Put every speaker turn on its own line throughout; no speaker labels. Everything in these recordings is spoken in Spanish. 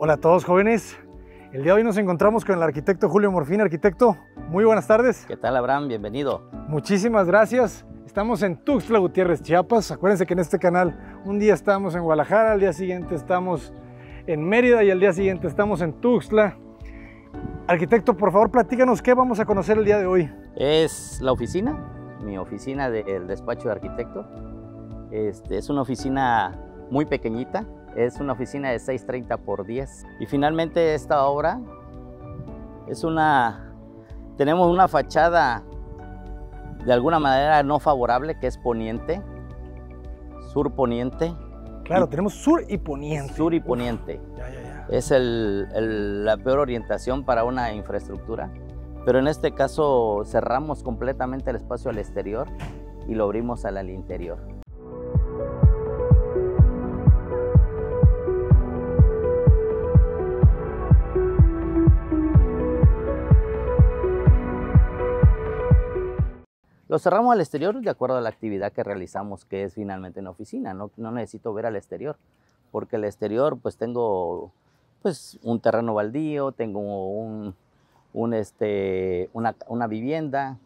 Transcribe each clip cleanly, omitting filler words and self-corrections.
Hola a todos jóvenes, el día de hoy nos encontramos con el arquitecto Julio Morfín. Arquitecto, muy buenas tardes.
¿Qué tal, Abraham? Bienvenido.
Muchísimas gracias. Estamos en Tuxtla Gutiérrez, Chiapas. Acuérdense que en este canal un día estamos en Guadalajara, al día siguiente estamos en Mérida y al día siguiente estamos en Tuxtla. Arquitecto, por favor, platícanos qué vamos a conocer el día de hoy.
Es la oficina, mi oficina del despacho de arquitecto. Es una oficina muy pequeñita, es una oficina de 630 por 10. Y finalmente esta obra tenemos una fachada de alguna manera no favorable, que es poniente, sur-poniente.
Claro, tenemos sur y poniente.
Sur y poniente.
Ya.
Es la peor orientación para una infraestructura, pero en este caso cerramos completamente el espacio al exterior y lo abrimos al interior. Lo cerramos al exterior de acuerdo a la actividad que realizamos, que es finalmente una oficina. No necesito ver al exterior, porque el exterior pues tengo un terreno baldío, tengo una vivienda,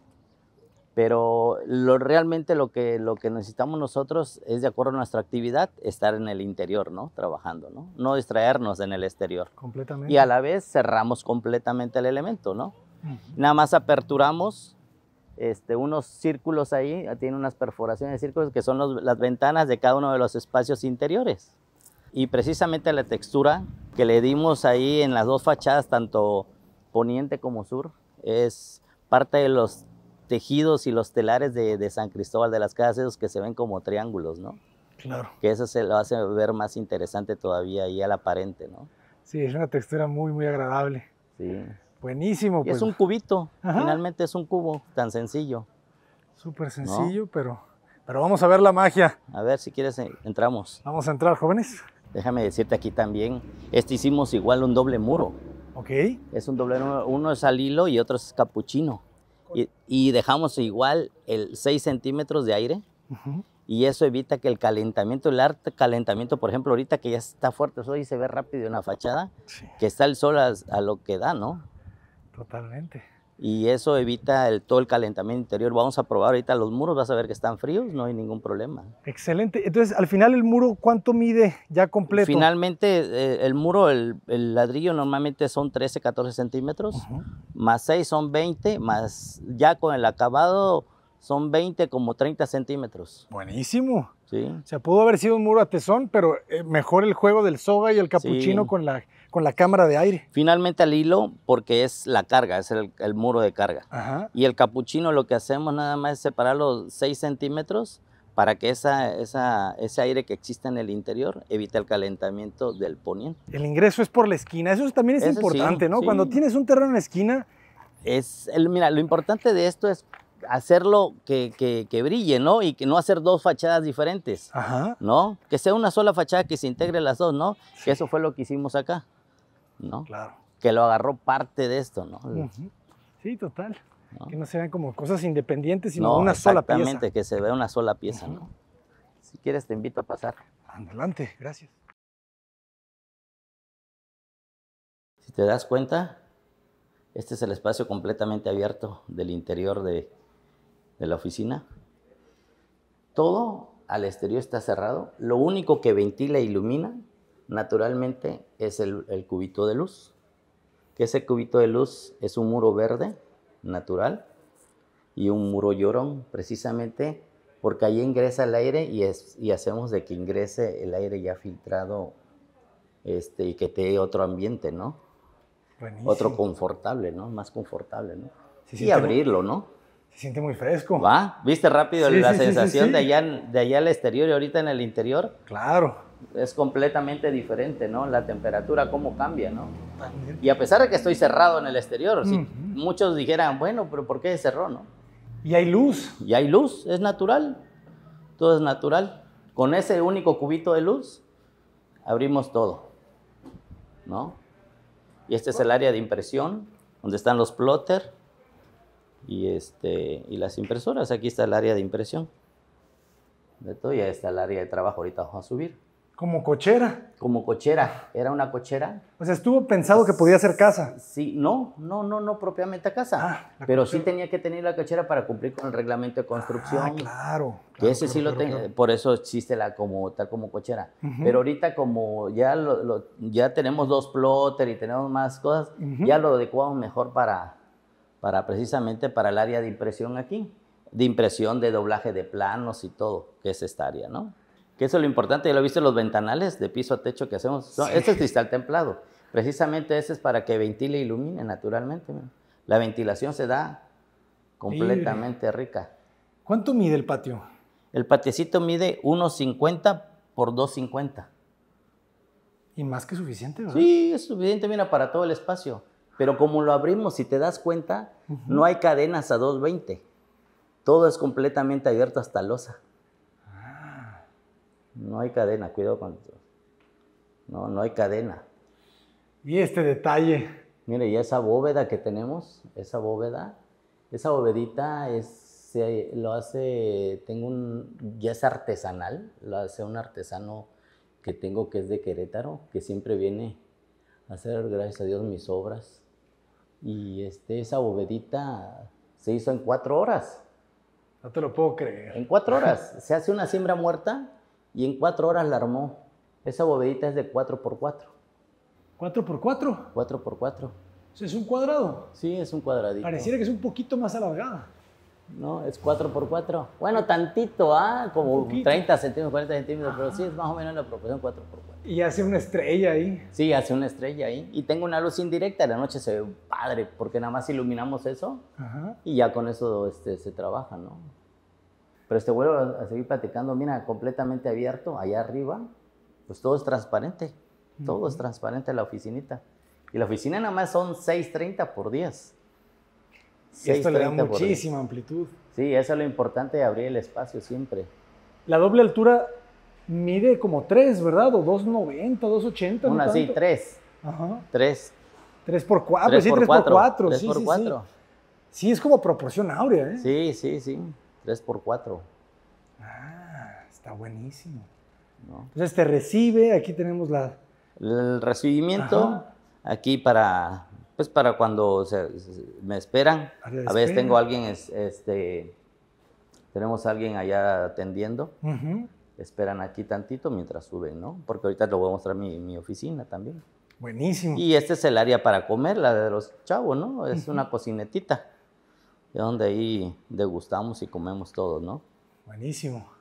pero realmente lo que necesitamos nosotros es, de acuerdo a nuestra actividad, estar en el interior, ¿no? Trabajando, ¿no? No distraernos en el exterior.
Completamente.
Y a la vez cerramos completamente el elemento, ¿no? Nada más aperturamos unos círculos ahí, tiene unas perforaciones de círculos que son las ventanas de cada uno de los espacios interiores. Y precisamente la textura que le dimos ahí en las dos fachadas, tanto poniente como sur, es parte de los tejidos y los telares de San Cristóbal de las Casas, esos que se ven como triángulos, ¿no?
Claro.
Que eso se lo hace ver más interesante todavía y al aparente, ¿no?
Sí, es una textura muy, muy agradable.
Sí.
Buenísimo.
Y es un cubito,
Ajá.
Finalmente es un cubo tan sencillo.
Súper sencillo, ¿no? pero vamos a ver la magia.
A ver, si quieres entramos.
Vamos a entrar, jóvenes.
Déjame decirte aquí también, hicimos igual un doble muro.
Ok.
Es un doble muro, uno es al hilo y otro es capuchino. Y dejamos igual 6 centímetros de aire. Y eso evita que el calentamiento, por ejemplo, ahorita que ya está fuerte, hoy se ve rápido en la fachada, sí, que está el sol a lo que da, ¿no?
Totalmente.
Y eso evita todo el calentamiento interior. Vamos a probar ahorita los muros, vas a ver que están fríos, no hay ningún problema.
Excelente. Entonces, al final el muro, ¿cuánto mide ya completo?
Finalmente, el muro, el ladrillo normalmente son 13, 14 centímetros, más 6 son 20, más ya con el acabado son 20, como 30 centímetros.
Buenísimo.
Sí.
O sea, pudo haber sido un muro a tesón, pero mejor el juego del soga y el capuchino, sí, con la cámara de aire.
Finalmente al hilo, porque es la carga, es el muro de carga.
Ajá.
Y el capuchino lo que hacemos nada más es separar los 6 centímetros para que ese aire que existe en el interior evite el calentamiento del poniente.
El ingreso es por la esquina, eso también es importante, sí, ¿no? Sí. Cuando tienes un terreno en la esquina.
Mira, lo importante de esto es hacerlo que brille, ¿no? Y que no hacer dos fachadas diferentes,
ajá,
¿no? Que sea una sola fachada que se integre las dos, ¿no? Sí. Que eso fue lo que hicimos acá, ¿no?
Claro.
Que lo agarró parte de esto, ¿no?
Sí, total.
¿No?
Que no se vean como cosas independientes, sino una sola pieza.
Exactamente, que se vea una sola pieza, ¿no? Si quieres te invito a pasar.
Adelante, gracias.
Si te das cuenta, este es el espacio completamente abierto del interior de la oficina. Todo al exterior está cerrado. Lo único que ventila e ilumina naturalmente es el cubito de luz. Que ese cubito de luz es un muro verde natural y un muro llorón, precisamente porque ahí ingresa el aire y hacemos de que ingrese el aire ya filtrado y que te dé otro ambiente, ¿no?
Buenísimo.
Otro confortable, ¿no? Más confortable, ¿no?
Sí,
y abrirlo, ¿no?
Se siente muy fresco.
¿Va? ¿Viste rápido
sí,
la
sí,
sensación
sí.
de allá al exterior y ahorita en el interior?
Claro.
Es completamente diferente, ¿no? La temperatura, cómo cambia, ¿no? Y a pesar de que estoy cerrado en el exterior, si muchos dijeran, bueno, pero ¿por qué cerró, no?
Y hay luz.
Y hay luz, es natural. Todo es natural. Con ese único cubito de luz, abrimos todo, ¿no? Y este es el área de impresión, donde están los plotters y las impresoras. Aquí está el área de impresión. De todo, ya está el área de trabajo, ahorita vamos a subir.
Como cochera.
Como cochera, era una cochera.
O sea, estuvo pensado que podía ser casa.
Sí, no propiamente casa, pero sí tenía que tener la cochera para cumplir con el reglamento de construcción.
Ah, claro.
Que ese sí lo tengo, por eso existe tal como cochera. Pero ahorita como ya ya tenemos 2 plotter y tenemos más cosas, ya lo adecuamos mejor para precisamente para el área de impresión aquí, de impresión, de doblaje de planos y todo, que es esta área, ¿no? Que eso es lo importante, ya lo viste los ventanales de piso a techo que hacemos. Sí. Este es cristal templado. Precisamente ese es para que ventile e ilumine naturalmente. La ventilación se da completamente rica.
¿Cuánto mide el patio?
El patiecito mide 1.50 por 2.50.
Y más que suficiente, ¿verdad?
Sí, es suficiente, mira, para todo el espacio. Pero como lo abrimos, si te das cuenta, no hay cadenas a 2.20. Todo es completamente abierto hasta losa. No hay cadena, cuidado con eso. No hay cadena.
Y este detalle.
Mire, y esa bóveda que tenemos, esa bovedita lo hace, ya es artesanal, lo hace un artesano que tengo que es de Querétaro, que siempre viene a hacer, gracias a Dios, mis obras. Y esa bovedita se hizo en 4 horas.
No te lo puedo creer.
En 4 horas. Se hace una siembra muerta y en 4 horas la armó. Esa bovedita es de 4x4.
¿4x4?
4x4.
O sea, ¿es un cuadrado?
Sí, es un cuadradito.
Pareciera que es un poquito más alargada.
No, es 4x4. Bueno, tantito, como 30 centímetros, 40 centímetros, pero sí es más o menos la proporción 4x4.
Y hace una estrella ahí.
Sí, hace una estrella ahí. Y tengo una luz indirecta, de la noche se ve padre, porque nada más iluminamos eso y ya con eso se trabaja, ¿no? Pero vuelvo a seguir platicando, mira, completamente abierto, allá arriba, pues todo es transparente. Todo es transparente la oficinita. Y la oficina nada más son 6.30 por 10.
Y esto le da muchísima amplitud.
Sí, eso es lo importante de abrir el espacio siempre.
La doble altura mide como 3, ¿verdad? O 2.90, 2.80.
Una, no, sí, 3.
Ajá.
3.
3x4, sí, 3x4.
3x4.
Sí, es como proporción áurea, ¿eh?
Sí. 3x4.
Ah, está buenísimo.
¿No?
Entonces te recibe, aquí tenemos
el recibimiento, aquí para cuando me esperan. A veces tengo a alguien, tenemos a alguien allá atendiendo. Esperan aquí tantito mientras suben, ¿no? Porque ahorita les voy a mostrar mi oficina también.
Buenísimo.
Y este es el área para comer, la de los chavos, ¿no? Es una cocinetita, de donde ahí degustamos y comemos todos, ¿no?
Buenísimo.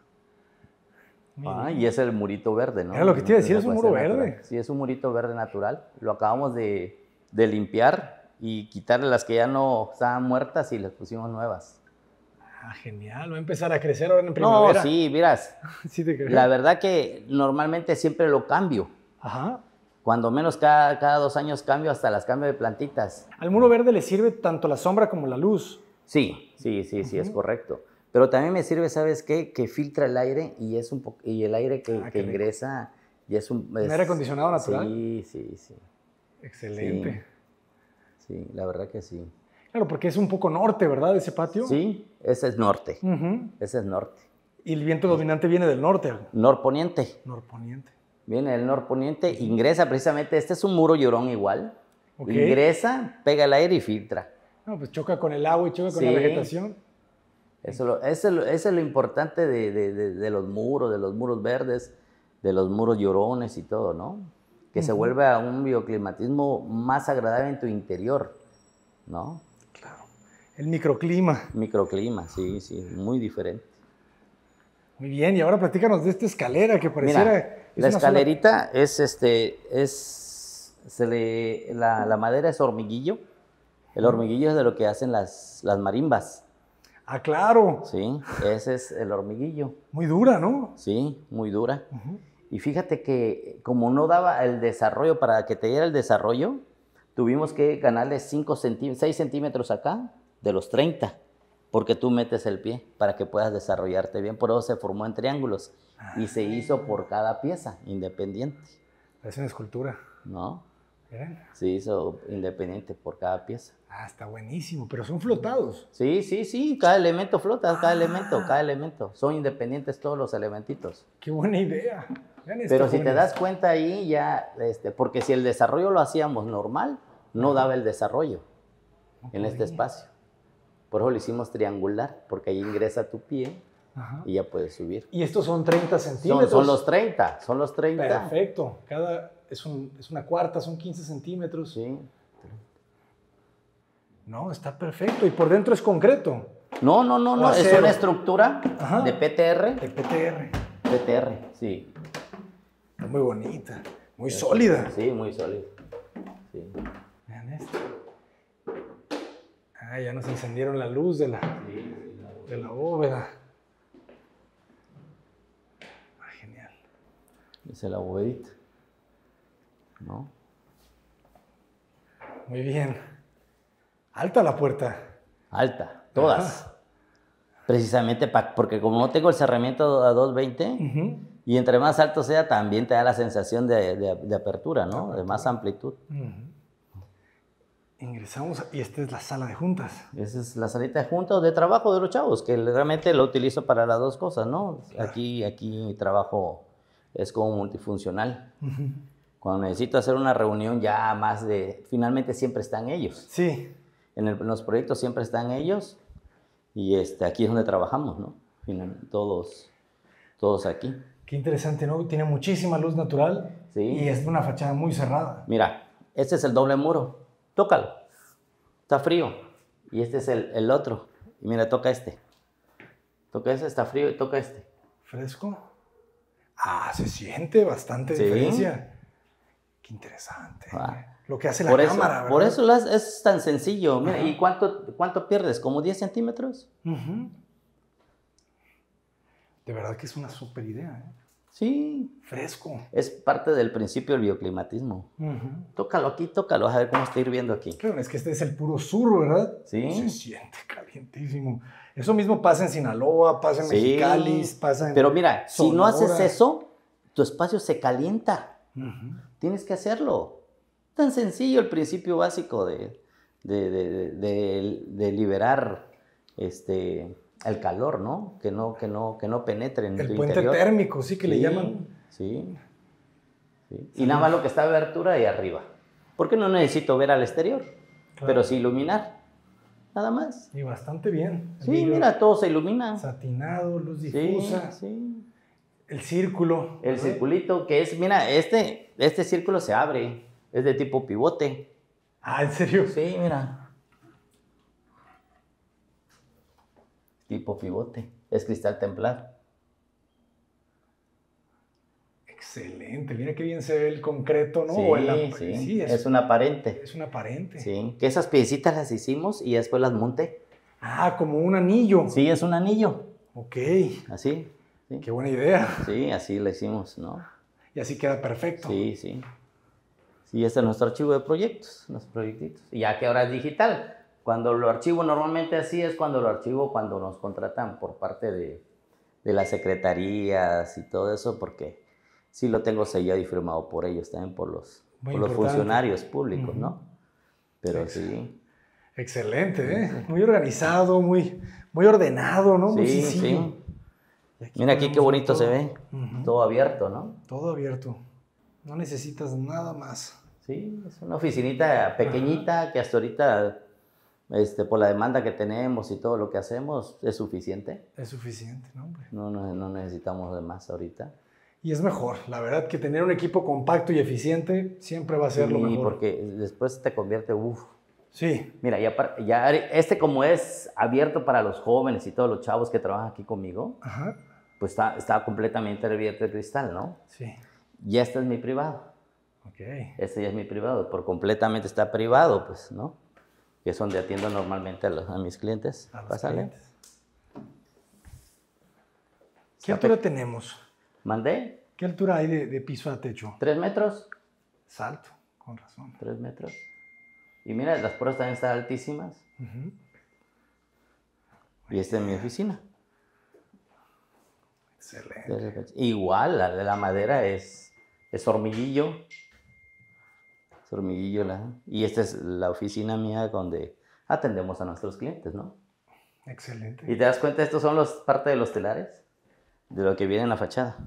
Y es el murito verde, ¿no?
Era lo que te iba a decir, es un muro verde.
Natural. Sí, es un murito verde natural. Lo acabamos de limpiar y quitarle las que ya no estaban muertas y les pusimos nuevas.
Ah, genial. Va a empezar a crecer ahora en primavera.
No, sí, miras.
Sí te creo.
La verdad que normalmente siempre lo cambio.
Ajá.
Cuando menos cada 2 años cambio, hasta las cambio de plantitas.
Al muro verde le sirve tanto la sombra como la luz.
Sí, es correcto. Pero también me sirve, ¿sabes qué? Que filtra el aire y el aire que ingresa y es un
aire acondicionado natural.
Sí.
Excelente.
Sí, la verdad que sí.
Claro, porque es un poco norte, ¿verdad? Ese patio.
Sí, ese es norte. Ese es norte.
Y el viento dominante viene del norte.
Norponiente.
Norponiente.
Viene del norponiente, ingresa precisamente, este es un muro llorón igual. Ingresa, pega el aire y filtra.
No, pues choca con el agua y choca con la vegetación.
Eso es lo importante de los muros verdes, de los muros llorones y todo, ¿no? Que se vuelve a un bioclimatismo más agradable en tu interior, ¿no?
Claro. El microclima.
Microclima, sí, muy diferente.
Muy bien, y ahora platícanos de esta escalera que pareciera...
Mira, la escalerita la madera es hormiguillo. El hormiguillo es de lo que hacen las marimbas.
Ah, claro.
Sí, ese es el hormiguillo.
Muy dura, ¿no?
Sí, muy dura. Y fíjate que como no daba el desarrollo, para que te diera el desarrollo, tuvimos que ganarle 6 centímetros acá de los 30, porque tú metes el pie para que puedas desarrollarte bien. Por eso se formó en triángulos y se hizo por cada pieza, independiente.
Es una escultura.
¿No?
Miren.
Se hizo independiente por cada pieza.
Ah, está buenísimo, pero son flotados.
Sí, sí, sí, cada elemento flota, cada elemento. Son independientes todos los elementitos.
Qué buena idea. Vean esto,
Pero si te
jóvenes.
das cuenta ahí ya, porque si el desarrollo lo hacíamos normal, no daba el desarrollo en este espacio. Por eso lo hicimos triangular, porque ahí ingresa tu pie y ya puedes subir.
Y estos son 30 centímetros.
Son los 30, son los 30.
Perfecto. Cada es una cuarta, son 15 centímetros.
Sí.
No, está perfecto. Y por dentro es concreto.
No, es
Acero.
una estructura de PTR.
De PTR.
PTR, sí.
Está muy bonita, muy sólida.
Sí, muy sólida. Sí.
Vean esto. Ah, ya nos encendieron la luz de la bóveda. Ah, genial.
Esa es la bovedita. ¿No?
Muy bien. Alta la puerta.
Alta, todas. Ajá. Precisamente porque como no tengo el cerramiento a 220, y entre más alto sea, también te da la sensación de apertura, ¿no? De más amplitud.
Ingresamos y esta es la sala de juntas.
Esa es la salita de juntas o de trabajo de los chavos, que realmente lo utilizo para las dos cosas, ¿no? Claro. Aquí mi trabajo es como multifuncional. Cuando necesito hacer una reunión ya más finalmente siempre están ellos.
Sí.
En los proyectos siempre están ellos y aquí es donde trabajamos, ¿no? Todos aquí.
Qué interesante, ¿no? Tiene muchísima luz natural.
Sí.
Y es una fachada muy cerrada.
Mira, este es el doble muro. Tócalo. Está frío. Y este es el otro. Y mira, toca este. Toca este, está frío y toca este.
¿Fresco? Ah, se siente bastante diferencia. Qué interesante. Lo que hace la cámara, ¿verdad?
Por eso es tan sencillo. Mira, ¿y cuánto pierdes? ¿Como 10 centímetros?
De verdad que es una súper idea, ¿eh?
Sí.
Fresco.
Es parte del principio del bioclimatismo. Tócalo aquí, tócalo, a ver cómo está hirviendo aquí.
Claro, es que este es el puro sur, ¿verdad?
Sí.
Se siente calientísimo. Eso mismo pasa en Sinaloa, pasa en Mexicali, pasa en
Pero mira,
Sonora.
Si no haces eso, tu espacio se calienta. Tienes que hacerlo. Tan sencillo el principio básico de liberar el calor, ¿no? Que no penetre en tu interior.
El puente térmico, sí, que le llaman.
Sí. Y nada más lo que está de abertura y arriba. Porque no necesito ver al exterior, pero sí iluminar. Nada más.
Y bastante bien.
Sí, mira, todo se ilumina.
Satinado, luz difusa.
Sí.
El círculo.
El circulito, que es, mira, este círculo se abre. Es de tipo pivote.
Ah, ¿en serio?
Sí, mira. Tipo pivote. Es cristal templado.
Excelente. Mira qué bien se ve el concreto, ¿no?
Sí, es un aparente.
Es un aparente.
Sí, que esas piecitas las hicimos y después las monté.
Ah, como un anillo.
Sí, es un anillo.
Ok.
Así. Sí.
Qué buena idea.
Sí, así lo hicimos, ¿no?
Y así queda perfecto.
Sí. Sí, este es nuestro archivo de proyectos, los proyectitos. Y ya que ahora es digital. Cuando lo archivo normalmente así es cuando lo archivo cuando nos contratan por parte de las secretarías y todo eso, porque sí lo tengo sellado y firmado por ellos, también por los funcionarios públicos, ¿no? Pero sí.
Excelente, ¿eh? Muy organizado, muy ordenado, ¿no? Muy sencillo.
Sí. Mira aquí qué bonito se ve. Todo abierto, ¿no?
Todo abierto. No necesitas nada más.
Sí, es una oficinita pequeñita que hasta ahorita, por la demanda que tenemos y todo lo que hacemos, es suficiente.
Es suficiente, ¿no, hombre?
No necesitamos de más ahorita.
Y es mejor, la verdad, que tener un equipo compacto y eficiente siempre va a ser lo mejor.
Sí, porque después te convierte,
Sí.
Mira, ya como es abierto para los jóvenes y todos los chavos que trabajan aquí conmigo, pues está completamente abierto el cristal, ¿no?
Sí.
Ya este es mi privado.
Ok.
Este ya es mi privado, por completamente está privado, pues, ¿no? Que es donde atiendo normalmente a mis clientes.
A los
Pásale.
clientes. ¿Qué altura tenemos?
¿Mandé?
¿Qué altura hay de piso a techo?
3 metros.
Salto, con razón.
3 metros. Y mira, las puertas también están altísimas. Y esta es mi oficina.
Excelente.
Igual, la de la madera es hormiguillo. Hormiguillo. Y esta es la oficina mía donde atendemos a nuestros clientes, ¿no?
Excelente.
Y te das cuenta, estos son parte de los telares de lo que viene en la fachada.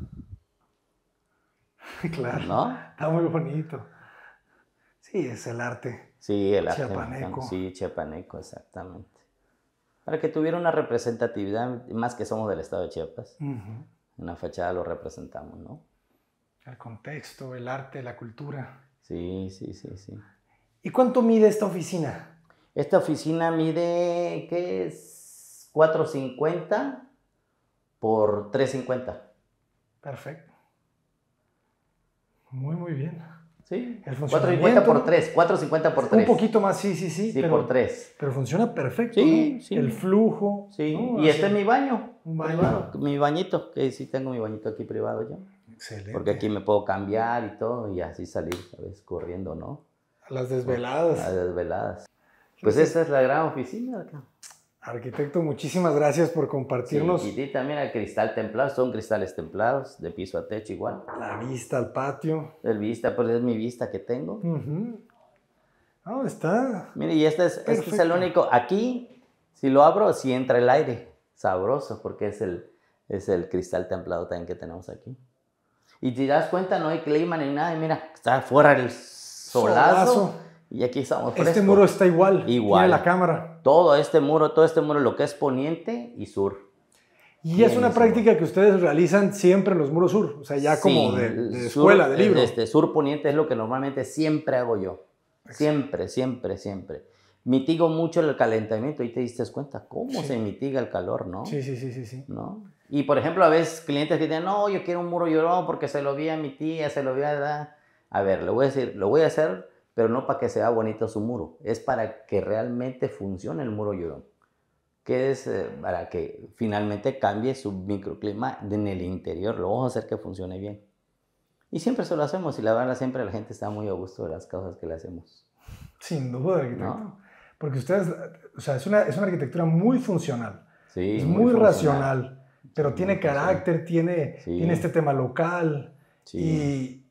Claro,
¿no?
Está muy bonito. Sí, es el arte.
Sí, el arte
chiapaneco.
Sí, chiapaneco, exactamente. Para que tuviera una representatividad, más que somos del estado de Chiapas. En la fachada lo representamos, ¿no?
El contexto, el arte, la cultura.
Sí.
¿Y cuánto mide esta oficina?
Esta oficina mide, ¿qué es? 450 por 350.
Perfecto. Muy bien.
Sí,
El
450 por 3, 450 por 3.
Un poquito más, sí.
Sí, pero, por 3.
Pero funciona perfecto,
sí,
¿no?
Sí.
El flujo.
Sí,
¿no?
Y este es mi baño.
Un baño.
Privado, mi bañito, que sí tengo mi bañito aquí privado yo.
Excelente.
Porque aquí me puedo cambiar y todo y así salir, ¿sabes? Corriendo, ¿no?
A las desveladas.
A las desveladas. Pues esta es la gran oficina acá.
Arquitecto, muchísimas gracias por compartirnos.
Sí, y también el cristal templado, son cristales templados, de piso a techo igual.
La vista al patio.
El vista, pues es mi vista que tengo.
Está.
Mire, y este es el único. Aquí, si lo abro, sí entra el aire. Sabroso, porque es el cristal templado también que tenemos aquí. Y si te das cuenta, no hay clima ni nada. Y mira, está fuera el solazo. Y aquí estamos frescos.
Este muro está igual.
Igual.
Tiene la cámara.
Todo este muro, lo que es poniente y sur.
Y es una práctica que ustedes realizan siempre en los muros sur. O sea, ya como de escuela, de libro.
Sur poniente es lo que normalmente siempre hago yo. Siempre. Mitigo mucho el calentamiento. Y te diste cuenta cómo se mitiga el calor, ¿no?
Sí.
¿No? Y por ejemplo, a veces clientes que dicen, no, yo quiero un muro llorón porque se lo vi a mi tía, se lo vi a... A ver, le voy a decir, lo voy a hacer, pero no para que sea bonito su muro. Es para que realmente funcione el muro llorón. Que es para que finalmente cambie su microclima en el interior. Lo vamos a hacer que funcione bien. Y siempre se lo hacemos. Y la verdad, siempre la gente está muy a gusto de las cosas que le hacemos.
Sin duda, arquitecto.
¿No?
Porque ustedes, o sea, es una arquitectura muy funcional.
Sí,
es muy racional. Pero tiene carácter, tiene este tema local y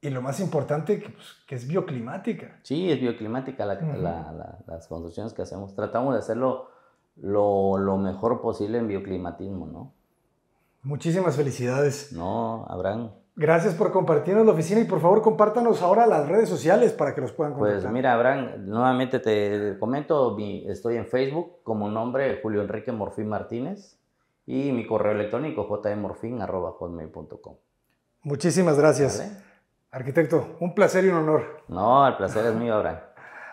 lo más importante que es bioclimática.
Sí, es bioclimática las construcciones que hacemos. Tratamos de hacerlo lo mejor posible en bioclimatismo, ¿no?
Muchísimas felicidades.
No, Abraham.
Gracias por compartirnos la oficina y por favor compártanos ahora las redes sociales para que los puedan contactar.
Pues mira, Abraham, nuevamente te comento, estoy en Facebook como nombre Julio Enrique Morfín Martínez. Y mi correo electrónico jmorfin@hotmail.com.
Muchísimas gracias.
¿Vale?
Arquitecto, un placer y un honor.
No, el placer es mío, Abraham.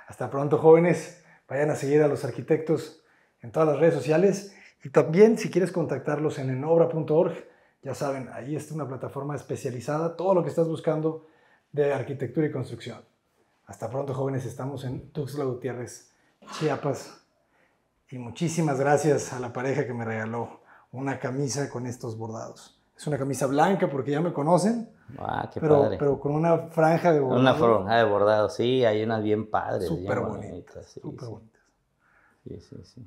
Hasta pronto, jóvenes. Vayan a seguir a los arquitectos en todas las redes sociales. Y también, si quieres contactarlos en enobra.org, ya saben, ahí está una plataforma especializada, todo lo que estás buscando de arquitectura y construcción. Hasta pronto, jóvenes. Estamos en Tuxtla Gutiérrez, Chiapas. Y muchísimas gracias a la pareja que me regaló una camisa con estos bordados. Es una camisa blanca porque ya me conocen.
Ah, qué padre.
Pero con una franja de bordado.
Una franja de bordado, sí, hay unas bien padres.
Súper bonitas.
Sí,
súper bonitas.
Sí.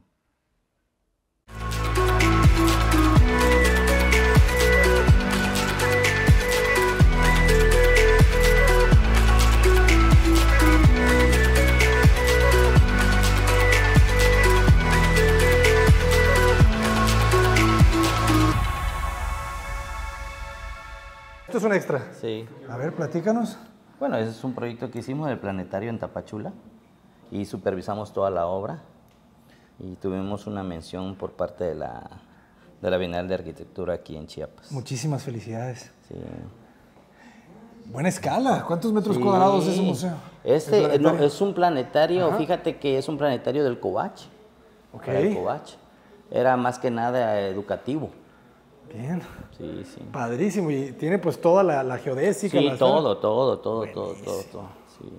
Esto es un extra.
Sí.
A ver, platícanos.
Bueno, ese es un proyecto que hicimos del planetario en Tapachula y supervisamos toda la obra y tuvimos una mención por parte de la Bienal de Arquitectura aquí en Chiapas.
Muchísimas felicidades.
Sí.
Buena escala. ¿Cuántos metros cuadrados es ese museo?
Es un planetario,
Ajá.
Fíjate que es un planetario del Covach.
Ok.
Del Covach. Era más que nada educativo.
Bien.
Sí.
Padrísimo. Y tiene pues toda la geodésica.
Sí,
la
todo. Sí.